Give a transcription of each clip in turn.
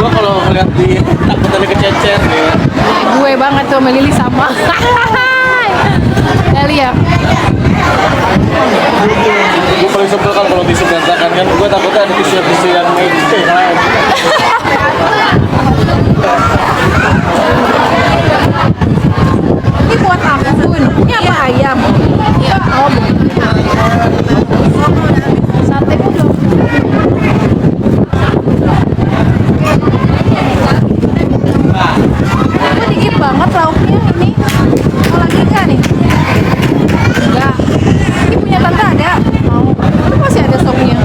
Gua kalau ngeliat di takut ada kececer ya. Gue banget tuh sama Lili sama. Ya. Gue paling sebel kan kalau tisu berantakan kan. Gue takutnya ada tisu yang medis lain. Ini buat aku. Ini apa ayam? Iya. Oh, sate udah. Kok dikit banget lauknya ini? Mau lagi nggak nih? Enggak. Ini punya tante ada? Mau. Itu masih ada stoknya.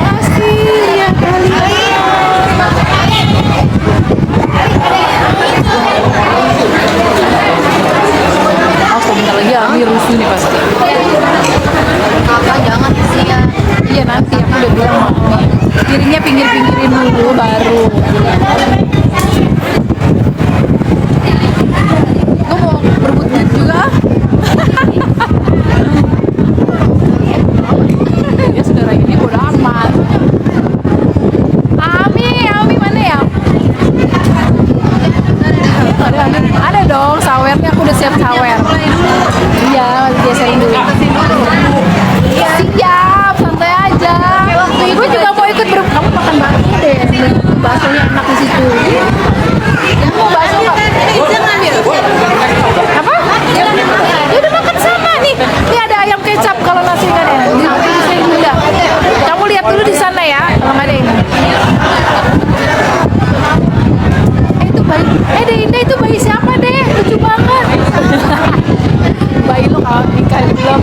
Makasih ya kalian. Aku bentar lagi Ami rusuh nih pasti. Kakak jangan kesian. Iya nanti aku udah bilang mau piringnya pinggir-pinggirin dulu baru. Gue mau berebut duit juga. Ya saudara ini bodo amat. Ami mana ya? Ada dong sawernya, aku udah siap sawer. Iya, biasain dulu. Siap, santai aja. Gue juga mau ikut kamu makan bakso deh. Baksonya enak di situ. Yang mau bakso nggak? Apa? Ya udah makan sama nih. Ini ada ayam kecap kalau nasi kan ya. Udah. Kamu lihat dulu di sana ya. Kalau nggak ada ini. Itu bayi. Deh, itu bayi siapa deh? Lucu banget. Bayi lo kalau nikah belum.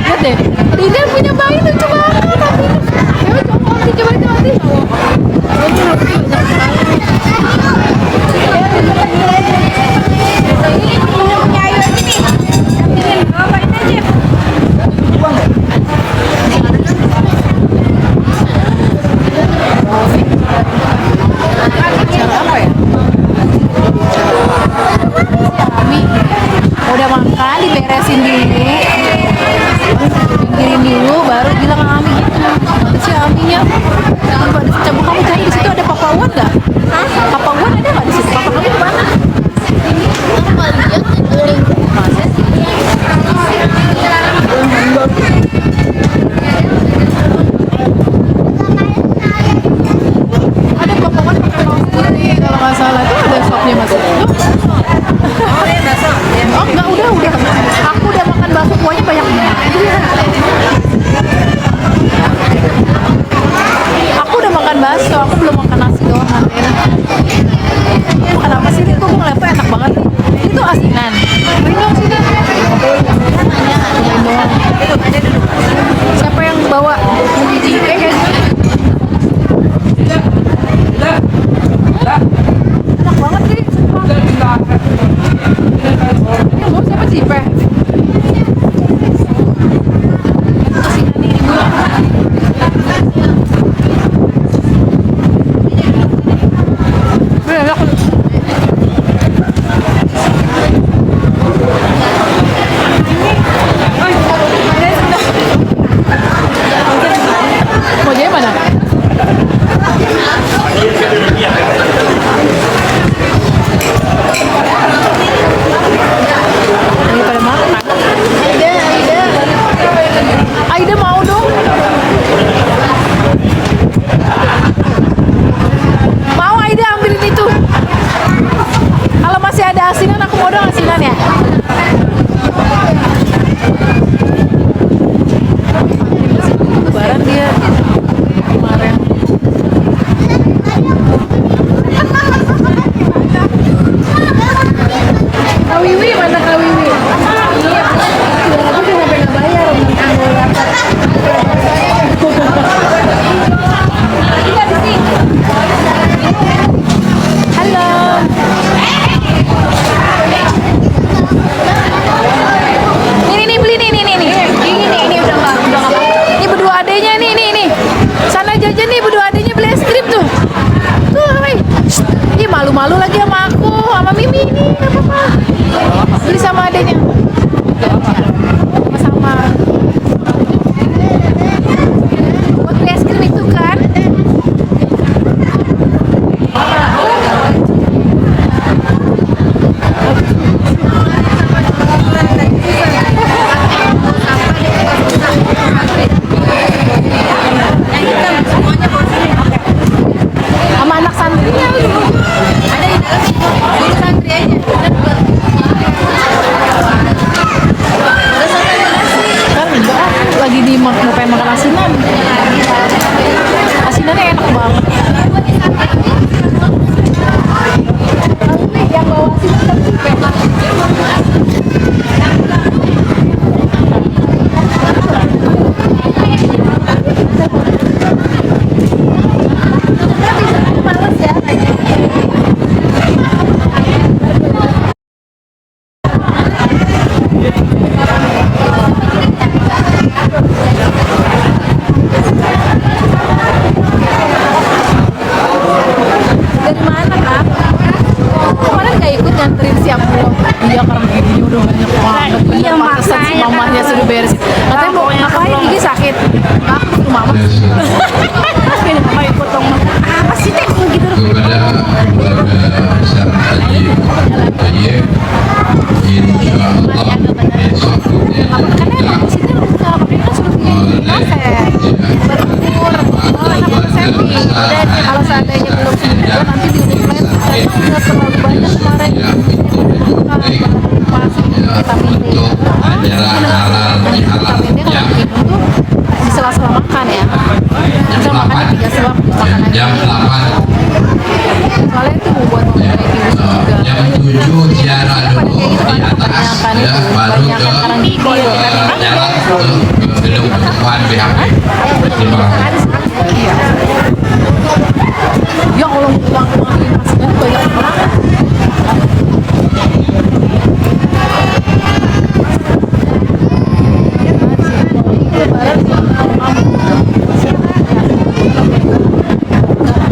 Lihat deh, Dinda punya bayi lucu banget. Coba nanti. Ini punya Ayu aja nih. Ini ngapain aja? Cara apa ya? Ami udah makan, diberesin dulu, pinggirin dulu, baru bilang ke Ami gitu. Mana sih Aminya? Jangan pada malu-malu lagi sama aku, sama Mimi ini nggak apa-apa. Beli sama adanya. Sama-sama. Buat beli es krim itu kan? Sama anak santrinya lu. Ada di dalam suruh santri aja. Kan enggak, lagi di mau pengen makan asinan. Asinannya enak banget. Yang bawa asinan Males ya. dari mana kak? Kemarin nggak ikut nganterin siap belum? Iya karena giginya udah banyak banget. Iya pantesan si mamanya sudah beres. Katanya mau ngapain gigi sakit? Aku suruh mama. Tapi mama ikut dong. Apa sih teh gitu? kepada keluarga besar Haji Tayyib, insya Allah besok Karena emang di sini nggak pakai kan suruh gigi maset. Berumur. Oh anak Sepi. Kalau seandainya belum sembuh nanti diurut lagi. Karena nggak terlalu banyak kemarin. Pas vitamin D. ajaran halal bihalal Vitamin D kalau minum tuh di sela-sela makan ya. Bisa makan 3 selang makan aja. jam 8 Soalnya itu buat diabetes juga. jam 7 ziarah dulu di atas ya baru ke jalan ke gedung pertemuan BHP. Terima kasih. Iya. Ya kalau pulang ngambilin asinan banyak orang.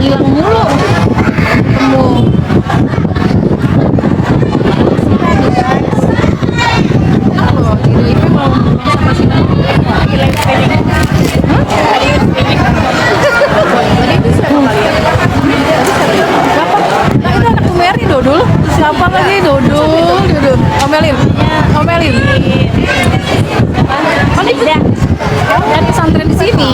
Hilang mulu ketemu. Kalau di DIP mau sama Cina tadi bisa kali ya. Siapa? Nah itu anak Mary Dodul. Siapa lagi Dodul? Omelin. Omelin. Kan itu dan pesantren di sini.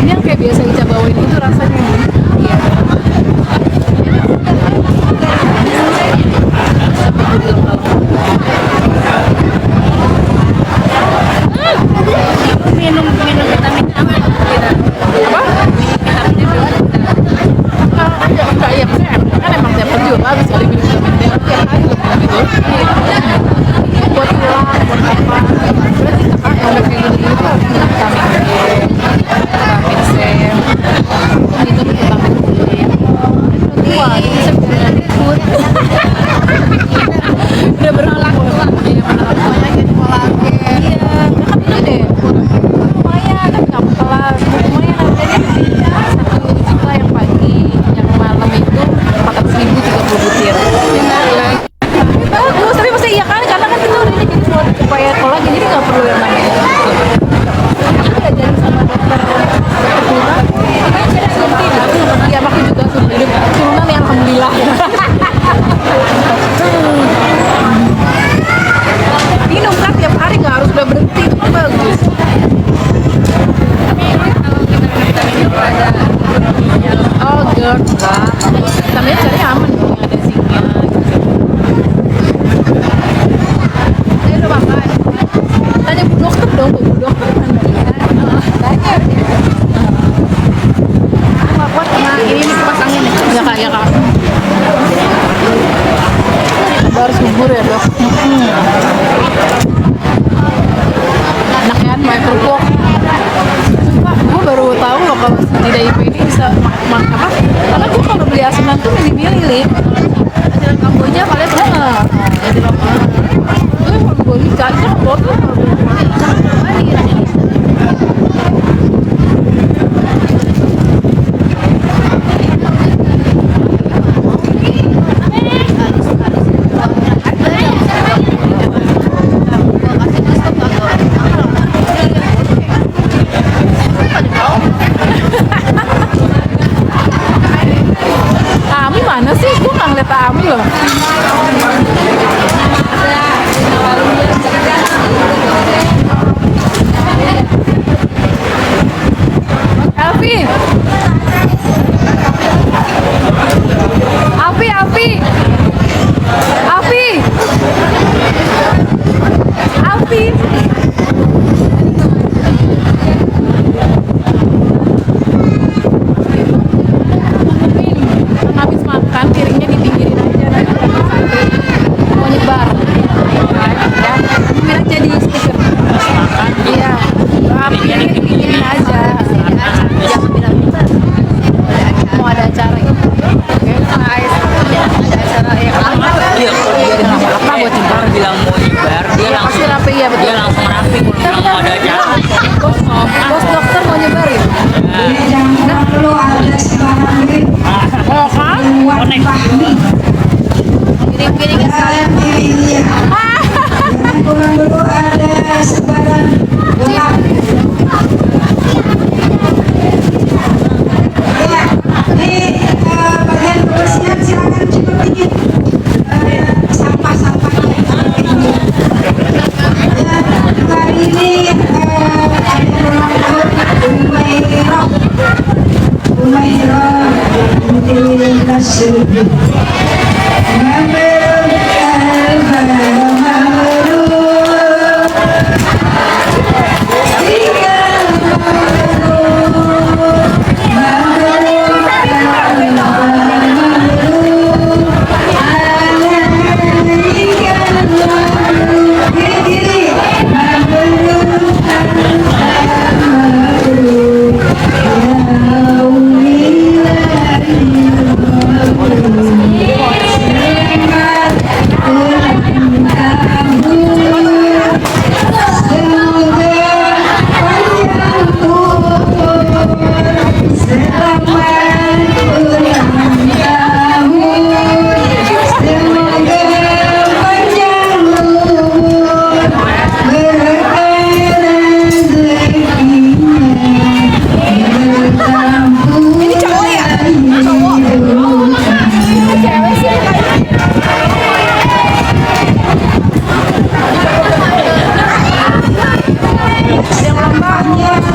Ini yang kayak biasa Ica bawain itu rasanya. Iya. Minum vitamin A apa? Enggak, iya maksudnya kan emang tiap hari juga habis kali minum vitamin D tiap hari gitu. Buat tulang, buat apa? Berarti kakak yang udah kayak gitu tuh vitamin D, vitamin C, minum vitamin D. Wah, ini bisa bikin food. Udah berenang tua, iya berenang tua jadi kolagen. Iya, kan itu deh. Lumayan, tapi nggak telat. Lumayan harganya 1 juta yang pagi, yang malam itu 400.000 30 butir. Bagus, tapi masa iya kan? Karena kan kita udah ini jadi buat supaya kolagen, jadi nggak perlu yang namanya. Aku udah jadi sama dokter Turunan. Iya, aku juga Turunan ya alhamdulillah. Minum kan tiap hari nggak harus udah berhenti, itu kan bagus. Oh, GERD enggak. Vitamin cari aman dong, yang ada zinknya. Saya udah makan. Tanya Bu Dokter dong, Bu Dokter mana? Tanya. Aku nggak kuat sama ini nih kipas angin nih. Ya kak, ya kak. Kita harus libur ya dok. sama kerupuk. Sumpah, gue baru tahu loh kalau si DIP ini bisa makan apa? Karena gue kalau beli asinan tuh milih-milih. Asinan Kamboja paling banget. Asinan gue kalau beli cacing, gue tuh kalau beli cacing. Ami mana sih? Gue nggak ngeliat Ami loh. Alfi, Alfi, Alfi, Alfi, Alfi. Habis makan piringnya dipinggirin aja, nanti kalau santri mau nyebar ya bilang jadi stiker makan iya piringnya dipinggirin aja jangan bilang mau ada acara gitu oke ada acara ya Iya, kalau dia apa buat nyebar bilang mau nyebar, dia ya pasti langsung rapi ya betul dia langsung rapi kalau bilang mau ada acara. bos dokter mau nyebar ya Jangan perlu ada sebarang oh kan Kirim-kirim ke saya. Jangan kurang dulu ada sebarang gelap. Ya, di bagian kebersihan silakan cukup dikit sampah-sampahnya. Ya, hari ini ada ulang tahun Umairah binti Nasruddin.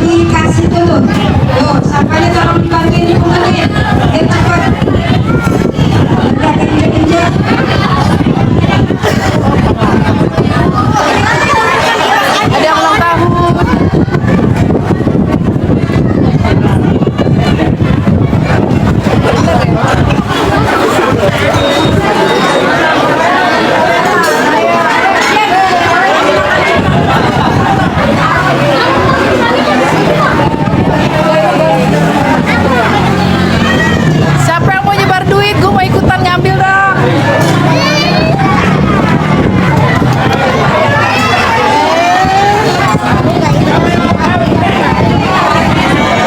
Dikasih dulu, tuh sampahnya tolong dibantuin dipungutin, cepat. Udah injek-injek. ada yang ulang tahun siapa yang mau nyebar duit gue mau ikutan ngambil dong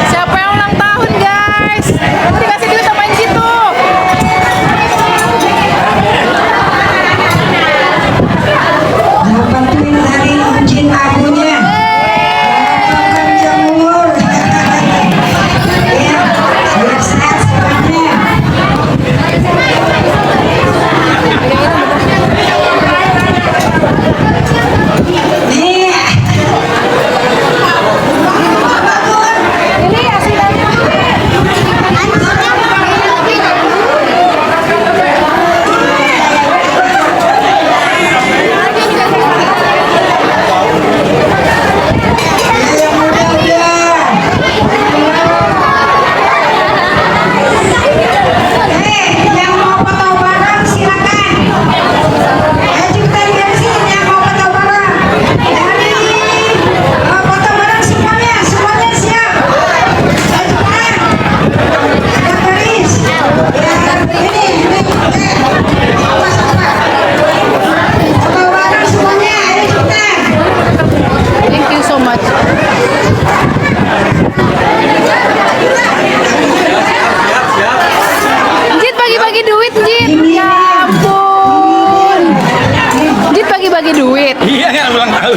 siapa yang ulang tahun guys nanti dikasih duit sama Inci tuh Bantuin hari izin akunya. Panjang umur. Ya, biar sehat semuanya. Nih. ini asinan much. Jit bagi-bagi duit, Jit. Ya ampun. Jit bagi-bagi duit. Iya, ulang tahun.